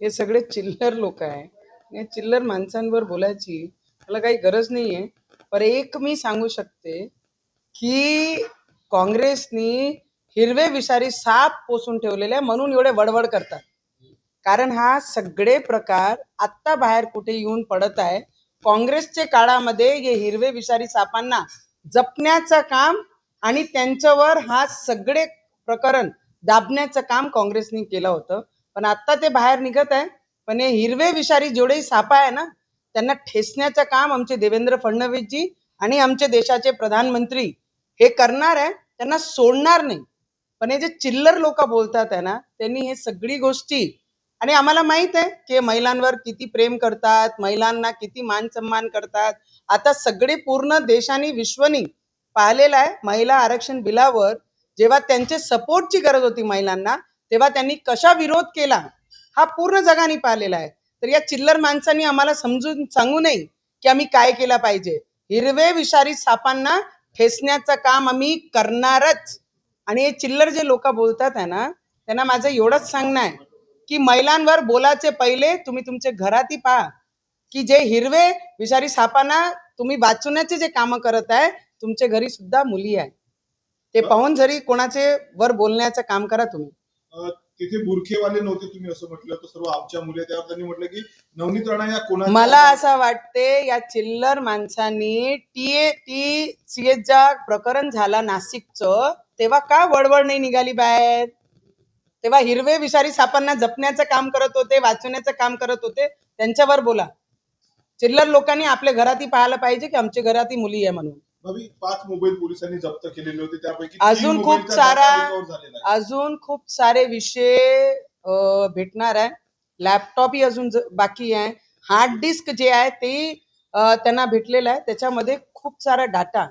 हे सगळे चिल्लर लोक आहे. या चिल्लर माणसांवर बोलायची मला काही गरज नाहीये. पण एक मी सांगू शकते की काँग्रेसनी हिरवे विषारी साप पोसून ठेवलेले आहे म्हणून एवढे वडवड करतात. कारण हा सगळे प्रकार आत्ता बाहेर कुठे येऊन पडत आहे. काँग्रेसच्या काळामध्ये हे हिरवे विषारी सापांना जपण्याचं काम आणि त्यांच्यावर हा सगळे प्रकरण दाबण्याचं काम काँग्रेसने केलं होतं. पण आता ते बाहेर निघत आहे. पण हे हिरवे विषारी जेवढे साप आहे ना त्यांना ठेचण्याचं काम आमचे देवेंद्र फडणवीसजी आणि आमचे देशाचे प्रधानमंत्री हे करणार आहे. त्यांना सोडणार नाही. पण हे जे चिल्लर लोक बोलतात आहे ना त्यांनी हे सगळी गोष्टी आणि आम्हाला माहित आहे की महिलांवर किती प्रेम करतात, महिलांना किती मान सन्मान करतात. आता सगळे पूर्ण देशाने विश्वनी पाहिलेलं आहे महिला आरक्षण बिलावर जेव्हा त्यांचे सपोर्टची गरज होती महिलांना तेव्हा त्यांनी कशा विरोध केला हा पूर्ण जगाने पाहिलेला आहे. तर या चिल्लर माणसांनी आम्हाला समजून सांगू नये की आम्ही काय केलं पाहिजे. हिरवे विषारी सापांना ठेचण्याचं काम आम्ही करणारच. आणि हे चिल्लर जे लोक बोलतात आहे ना त्यांना माझं एवढंच सांगणं आहे की महिलांवर बोलायचे पहिले तुम्ही तुमच्या घरातही पहा की जे हिरवे विषारी सापांना तुम्ही वाचवण्याचे जे काम करत आहे तुमच्या घरी सुद्धा मुली आहे. ते पाहून जरी कोणाचे वर बोलण्याचं काम करा तुम्ही. तिथे बुरखेवाले नव्हते तुम्ही असं म्हटलं तर सर्व आमच्या मुली त्यावर त्यांनी म्हटलं की नवनीत राणा या कोणा. मला असं वाटते या चिल्लर माणसांनी टी सीएचा प्रकरण झाला नाशिकचं तेव्हा का वडवड नाही निघाली बाहेर. तेव्हा हिरवे विषारी सापांना जपण्याचं काम करत होते, वाचवण्याचं काम करत होते. त्यांच्यावर बोला. चिल्लर लोकांनी आपल्या घरातही पाहायला पाहिजे की आमच्या घरातही मुली आहे म्हणून. 5 मोबाईल पोलिसांनी जप्त केलेले होते त्यापैकी अजून खूप सारे विषय भेटणार आहे. लॅपटॉपही अजून बाकी आहे. हार्ड डिस्क जे आहे ते त्यांना भेटलेलं आहे. त्याच्यामध्ये खूप सारा डाटा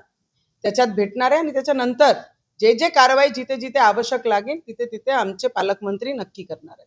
त्याच्यात भेटणार आहे आणि त्याच्यानंतर जे जे कारवाई जिथे जिथे आवश्यक लागेल तिथे तिथे आमचे पालकमंत्री नक्की करणार आहे.